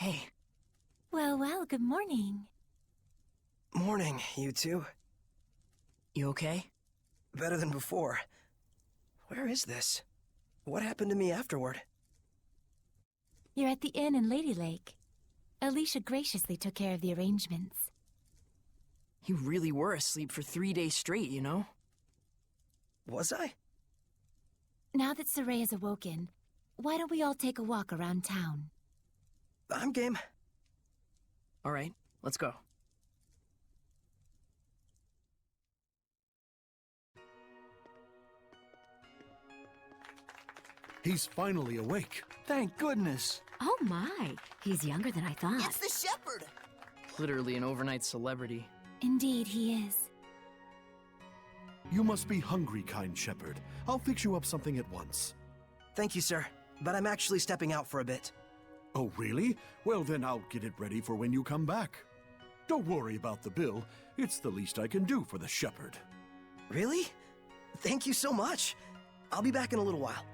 Hey. Well, good morning. Morning, you two. You okay? Better than before. Where is this? What happened to me afterward? You're at the inn in Lady Lake. Alicia graciously took care of the arrangements. You really were asleep for 3 days straight, you know? Was I? Now that Saray has awoken, why don't we all take a walk around town? I'm game. All right, let's go. He's finally awake. Thank goodness. Oh my, he's younger than I thought. It's the shepherd! Literally an overnight celebrity. Indeed, he is. You must be hungry, kind shepherd. I'll fix you up something at once. Thank you, sir. But I'm actually stepping out for a bit. Oh, really? Well, then I'll get it ready for when you come back. Don't worry about the bill. It's the least I can do for the shepherd. Really? Thank you so much. I'll be back in a little while.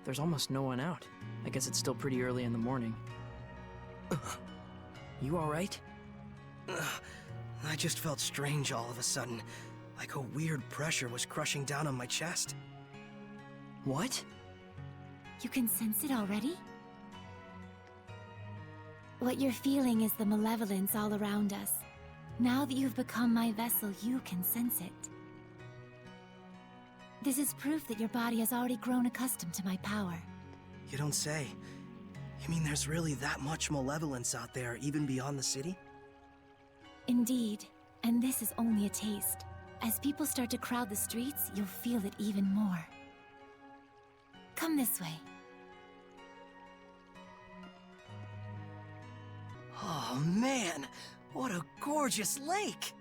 There's almost no one out. I guess it's still pretty early in the morning. You alright? I just felt strange all of a sudden. Like a weird pressure was crushing down on my chest. What? You can sense it already? What you're feeling is the malevolence all around us. Now that you've become my vessel, you can sense it. This is proof that your body has already grown accustomed to my power. You don't say. You mean there's really that much malevolence out there, even beyond the city? Indeed, and this is only a taste. As people start to crowd the streets, you'll feel it even more. Come this way. Oh man, what a gorgeous lake!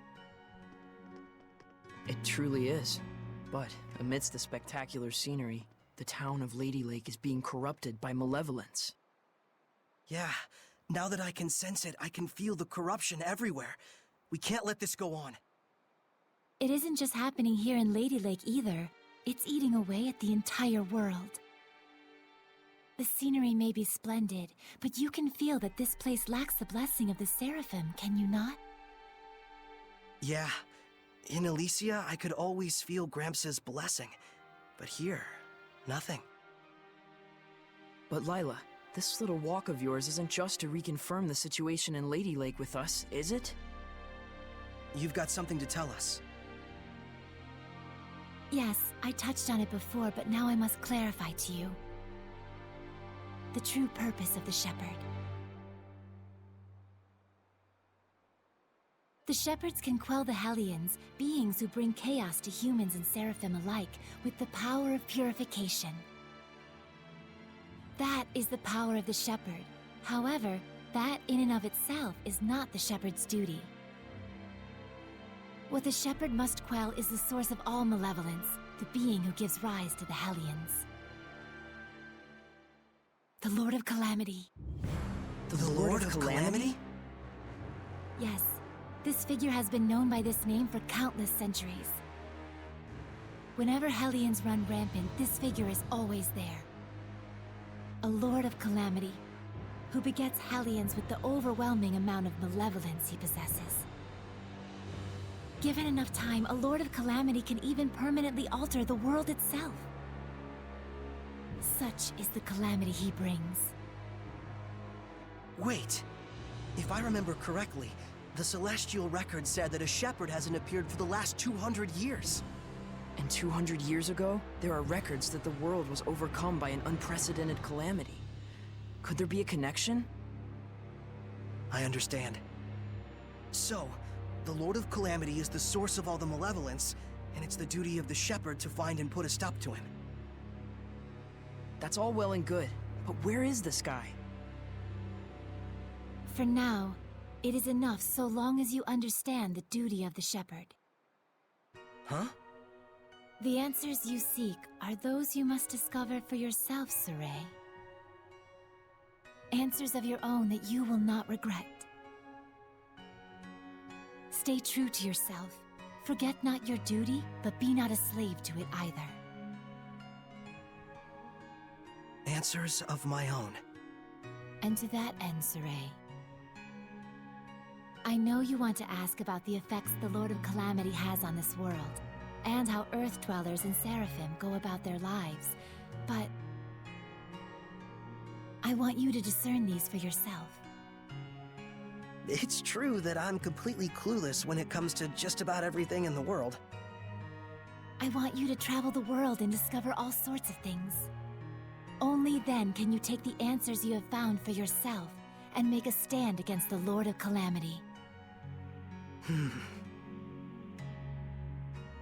It truly is. But amidst the spectacular scenery, the town of Lady Lake is being corrupted by malevolence. Yeah, now that I can sense it, I can feel the corruption everywhere. We can't let this go on. It isn't just happening here in Lady Lake either. It's eating away at the entire world. The scenery may be splendid, but you can feel that this place lacks the blessing of the Seraphim, can you not? Yeah. In Elysia, I could always feel Gramps' blessing. But here, nothing. But Lila, this little walk of yours isn't just to reconfirm the situation in Lady Lake with us, is it? You've got something to tell us. Yes, I touched on it before, but now I must clarify to you. The true purpose of the Shepherd. The Shepherds can quell the Hellions, beings who bring chaos to humans and Seraphim alike, with the power of purification. That is the power of the Shepherd. However, that in and of itself is not the Shepherd's duty. What the Shepherd must quell is the source of all malevolence, the being who gives rise to the Hellions. The Lord of Calamity. The Lord of Calamity? Yes. This figure has been known by this name for countless centuries. Whenever Hellions run rampant, this figure is always there. A Lord of Calamity, who begets Hellions with the overwhelming amount of malevolence he possesses. Given enough time, a Lord of Calamity can even permanently alter the world itself. Such is the calamity he brings. Wait. If I remember correctly, the Celestial Record said that a shepherd hasn't appeared for the last 200 years. And 200 years ago, there are records that the world was overcome by an unprecedented calamity. Could there be a connection? I understand. So, the Lord of Calamity is the source of all the malevolence, and it's the duty of the shepherd to find and put a stop to him. That's all well and good, but where is this guy? For now, it is enough so long as you understand the duty of the shepherd. Huh? The answers you seek are those you must discover for yourself, Saray. Answers of your own that you will not regret. Stay true to yourself. Forget not your duty, but be not a slave to it either. Answers of my own. And to that end, Saray, I know you want to ask about the effects the Lord of Calamity has on this world, and how Earth Dwellers and Seraphim go about their lives, but I want you to discern these for yourself. It's true that I'm completely clueless when it comes to just about everything in the world. I want you to travel the world and discover all sorts of things. Only then can you take the answers you have found for yourself and make a stand against the Lord of Calamity.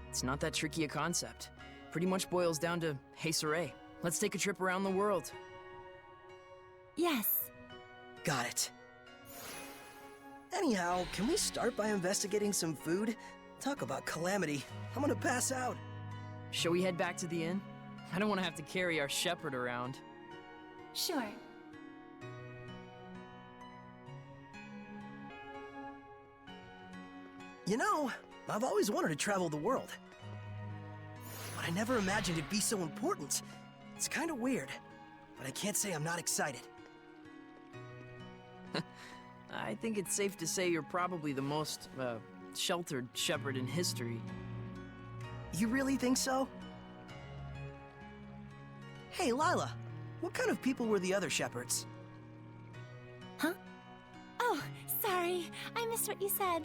It's not that tricky a concept. Pretty much boils down to, hey Saray, let's take a trip around the world. Yes. Got it. Anyhow, can we start by investigating some food? Talk about calamity. I'm gonna pass out. Shall we head back to the inn? I don't want to have to carry our shepherd around. Sure. You know, I've always wanted to travel the world. But I never imagined it'd be so important. It's kind of weird, but I can't say I'm not excited. I think it's safe to say you're probably the most, sheltered shepherd in history. You really think so? Hey, Lila, what kind of people were the other shepherds? Huh? Oh, sorry. I missed what you said.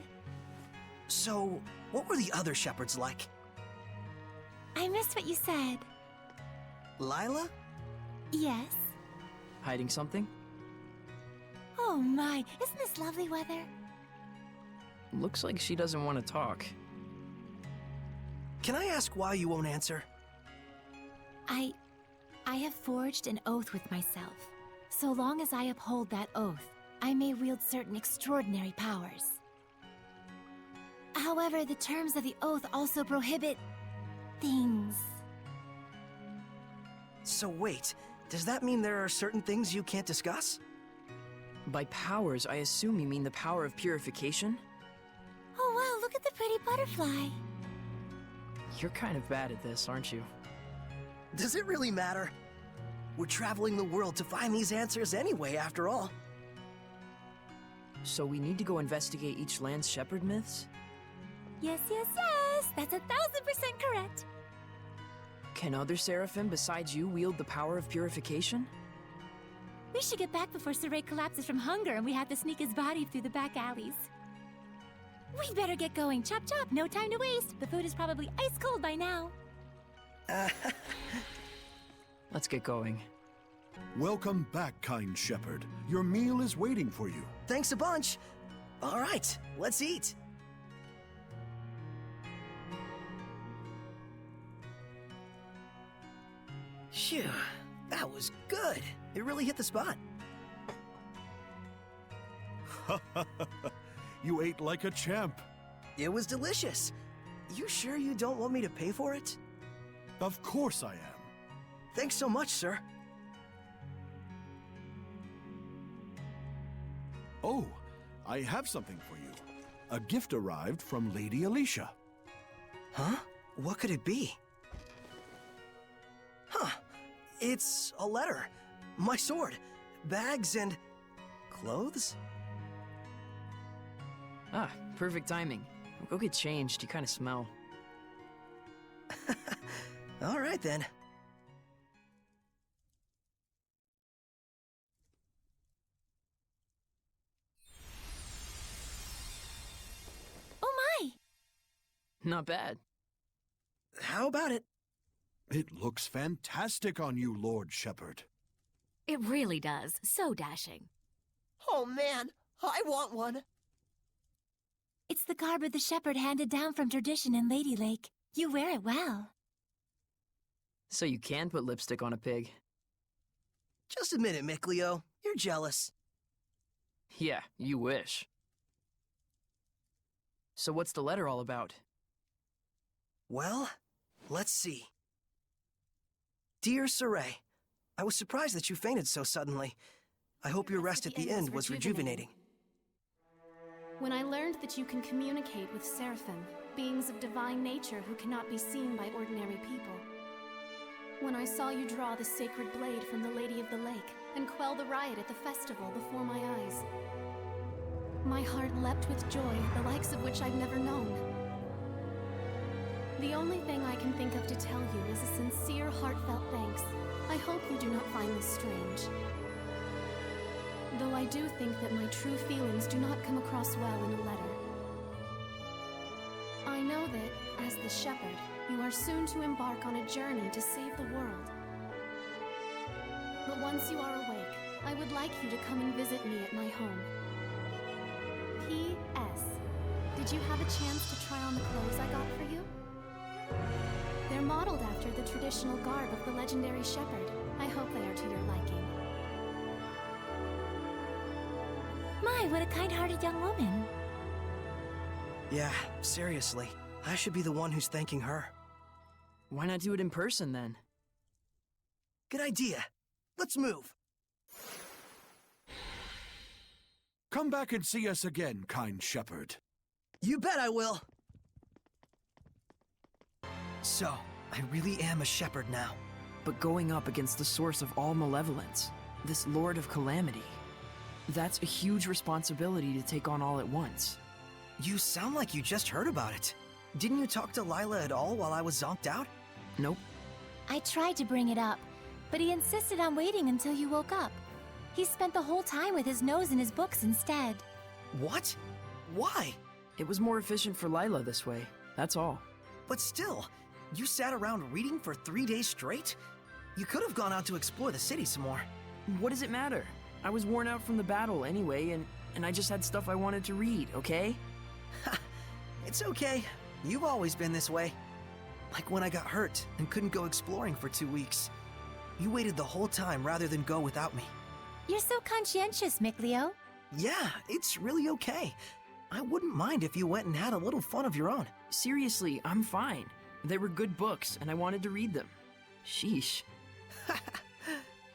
So, what were the other shepherds like? I missed what you said. Lila? Yes? Hiding something? Oh my, isn't this lovely weather? Looks like she doesn't want to talk. Can I ask why you won't answer? I have forged an oath with myself. So long as I uphold that oath, I may wield certain extraordinary powers. However, the terms of the oath also prohibit things. So wait, does that mean there are certain things you can't discuss? By powers, I assume you mean the power of purification? Oh wow, look at the pretty butterfly. You're kind of bad at this, aren't you? Does it really matter? We're traveling the world to find these answers anyway, after all. So we need to go investigate each land's shepherd myths? Yes, yes, yes! That's 1000% correct! Can other seraphim besides you wield the power of purification? We should get back before Saray collapses from hunger and we have to sneak his body through the back alleys. We'd better get going. Chop chop, no time to waste. The food is probably ice cold by now. Let's get going. Welcome back, kind shepherd. Your meal is waiting for you. Thanks a bunch. All right, let's eat. Phew, that was good. It really hit the spot. You ate like a champ. It was delicious. You sure you don't want me to pay for it? Of course I am. Thanks so much, sir. Oh, I have something for you. A gift arrived from Lady Alicia. Huh? What could it be? Huh. It's a letter. My sword. Bags and... clothes? Ah, perfect timing. Go get changed, you kind of smell. All right, then. Oh my! Not bad. How about it? It looks fantastic on you, Lord Shepherd. It really does. So dashing. Oh, man. I want one. It's the garb of the shepherd handed down from tradition in Lady Lake. You wear it well. So you can put lipstick on a pig. Just a minute, Mikleo. You're jealous. Yeah, you wish. So what's the letter all about? Well, let's see. Dear Saray, I was surprised that you fainted so suddenly. I hope your rest at the end was rejuvenating. When I learned that you can communicate with seraphim, beings of divine nature who cannot be seen by ordinary people. When I saw you draw the sacred blade from the Lady of the Lake and quell the riot at the festival before my eyes. My heart leapt with joy, the likes of which I've never known. The only thing I can think of to tell you is a sincere, heartfelt thanks. I hope you do not find this strange. Though I do think that my true feelings do not come across well in a letter. I know that, as the shepherd, you are soon to embark on a journey to save the world. But once you are awake, I would like you to come and visit me at my home. P.S. Did you have a chance to try on the clothes I got for you? They're modeled after the traditional garb of the legendary shepherd. I hope they are to your liking. My, what a kind-hearted young woman. Yeah, seriously. I should be the one who's thanking her. Why not do it in person then? Good idea. Let's move. Come back and see us again, kind shepherd. You bet I will. So, I really am a shepherd now. But going up against the source of all malevolence, this Lord of Calamity, that's a huge responsibility to take on all at once. You sound like you just heard about it. Didn't you talk to Lila at all while I was zonked out? Nope. I tried to bring it up, but he insisted on waiting until you woke up. He spent the whole time with his nose in his books instead. What? Why? It was more efficient for Lila this way, that's all. But still, you sat around reading for 3 days straight? You could have gone out to explore the city some more. What does it matter? I was worn out from the battle anyway, and I just had stuff I wanted to read, okay? It's okay. You've always been this way. Like when I got hurt and couldn't go exploring for 2 weeks. You waited the whole time rather than go without me. You're so conscientious, Mikleo. Yeah, it's really okay. I wouldn't mind if you went and had a little fun of your own. Seriously, I'm fine. They were good books, and I wanted to read them. Sheesh.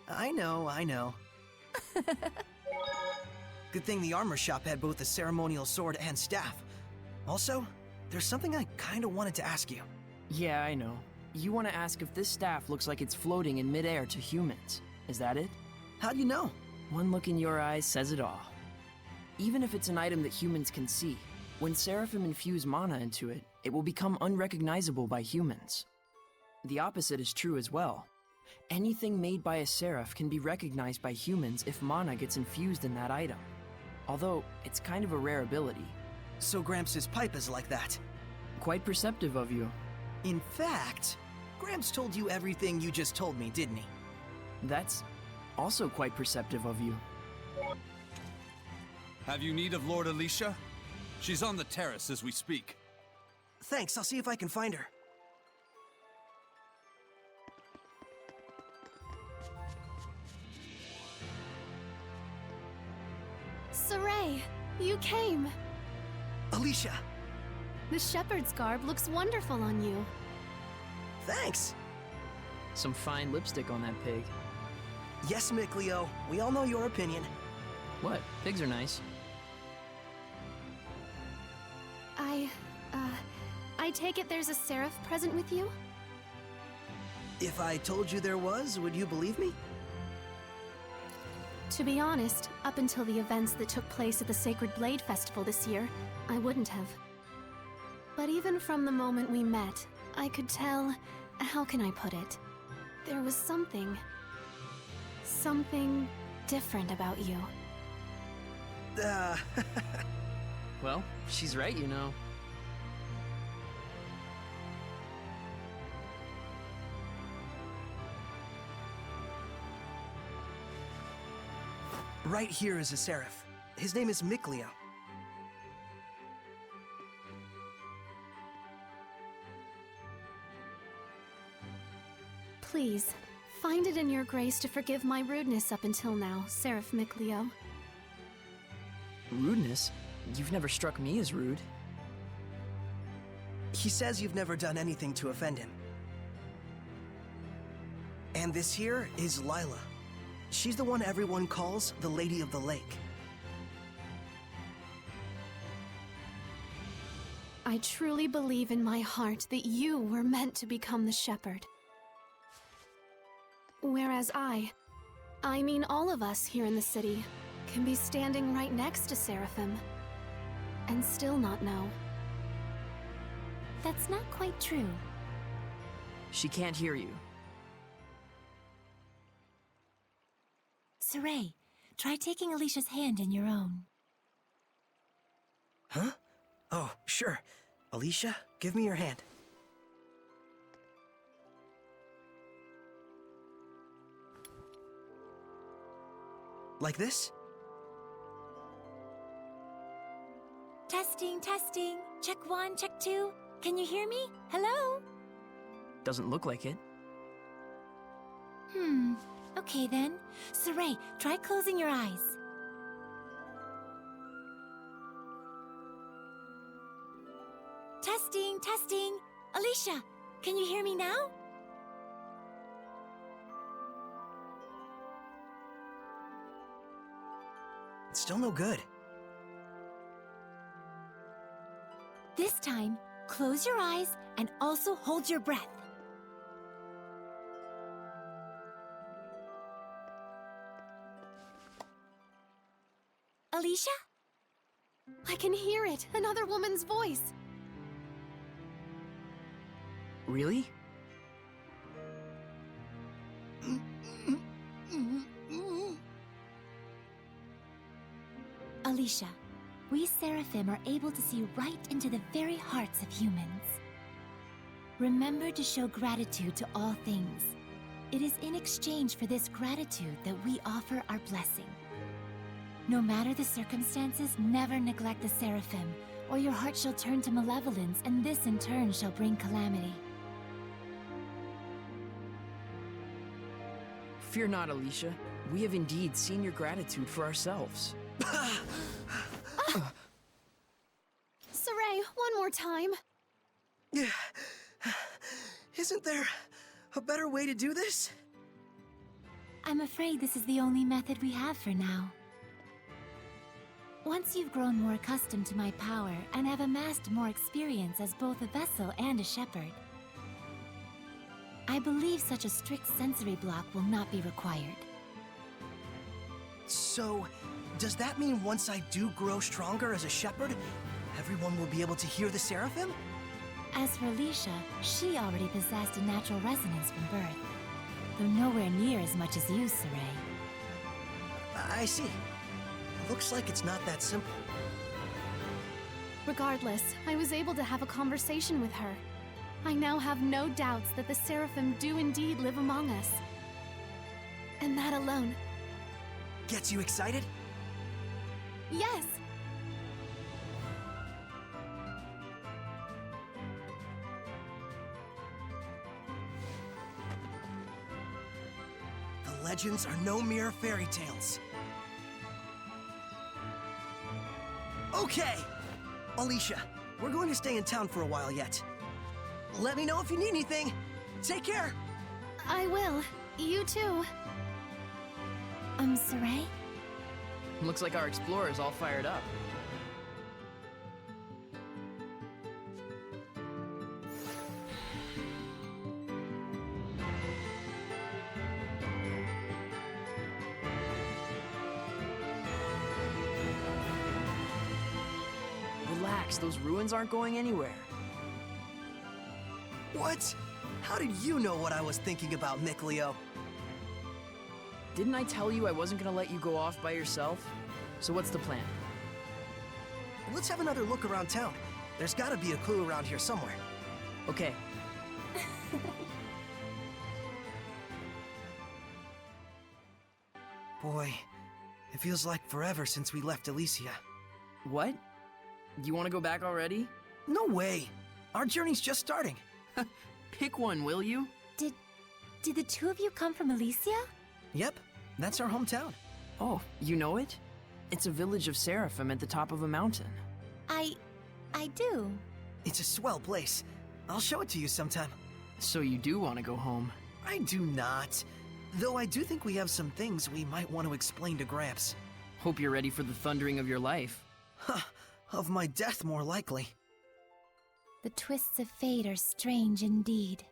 I know. Good thing the armor shop had both a ceremonial sword and staff. Also, there's something I kinda wanted to ask you. Yeah, I know. You want to ask if this staff looks like it's floating in midair to humans. Is that it? How do you know? One look in your eyes says it all. Even if it's an item that humans can see, when Seraphim infuse mana into it, it will become unrecognizable by humans. The opposite is true as well. Anything made by a Seraph can be recognized by humans if mana gets infused in that item. Although, it's kind of a rare ability. So Gramps' pipe is like that. Quite perceptive of you. In fact, Gramps told you everything you just told me, didn't he? That's also quite perceptive of you. Have you need of Lord Alicia? She's on the terrace as we speak. Thanks, I'll see if I can find her. Saray, you came. Alicia! The shepherd's garb looks wonderful on you. Thanks! Some fine lipstick on that pig. Yes, Mikleo, we all know your opinion. What? Pigs are nice. I take it there's a Seraph present with you? If I told you there was, would you believe me? To be honest, up until the events that took place at the Sacred Blade Festival this year, I wouldn't have. But even from the moment we met, I could tell... how can I put it? There was something different about you. Well, she's right, you know. Right here is a Seraph. His name is Mikleo. Please, find it in your grace to forgive my rudeness up until now, Seraph Mikleo. Rudeness? You've never struck me as rude. He says you've never done anything to offend him. And this here is Lila. She's the one everyone calls the Lady of the Lake. I truly believe in my heart that you were meant to become the shepherd. Whereas I mean all of us here in the city, can be standing right next to Seraphim and still not know. That's not quite true. She can't hear you. Saray, try taking Alicia's hand in your own. Huh? Oh, sure. Alicia, give me your hand. Like this? Testing, testing. Check 1, check 2. Can you hear me? Hello? Doesn't look like it. Okay then. Saray, try closing your eyes. Testing, testing. Alicia, can you hear me now? It's still no good. This time, close your eyes and also hold your breath. Alicia? I can hear it, another woman's voice. Really? Alicia, we Seraphim are able to see right into the very hearts of humans. Remember to show gratitude to all things. It is in exchange for this gratitude that we offer our blessing. No matter the circumstances, never neglect the Seraphim, or your heart shall turn to malevolence, and this in turn shall bring calamity. Fear not, Alicia. We have indeed seen your gratitude for ourselves. Saray, one more time. Isn't there a better way to do this? I'm afraid this is the only method we have for now. Once you've grown more accustomed to my power and have amassed more experience as both a vessel and a shepherd, I believe such a strict sensory block will not be required. So, does that mean once I do grow stronger as a shepherd, everyone will be able to hear the Seraphim? As for Alicia, she already possessed a natural resonance from birth, though nowhere near as much as you, Saray. I see. Looks like it's not that simple. Regardless, I was able to have a conversation with her. I now have no doubts that the Seraphim do indeed live among us. And that alone. Gets you excited? Yes! The legends are no mere fairy tales. Okay! Alicia, we're going to stay in town for a while yet. Let me know if you need anything. Take care! I will. You too. Saray? Looks like our explorer's all fired up. Relax, those ruins aren't going anywhere. What? How did you know what I was thinking about, Mikleo? Didn't I tell you I wasn't gonna let you go off by yourself? So what's the plan? Let's have another look around town. There's gotta be a clue around here somewhere. Okay. Boy, it feels like forever since we left Elysia. What? You wanna go back already? No way! Our journey's just starting. Pick one, will you? Did the two of you come from Elysia? Yep, that's our hometown. Oh, you know it? It's a village of Seraphim at the top of a mountain. I do. It's a swell place. I'll show it to you sometime. So you do want to go home? I do not. Though I do think we have some things we might want to explain to Gramps. Hope you're ready for the thundering of your life. Huh, of my death more likely. The twists of fate are strange indeed.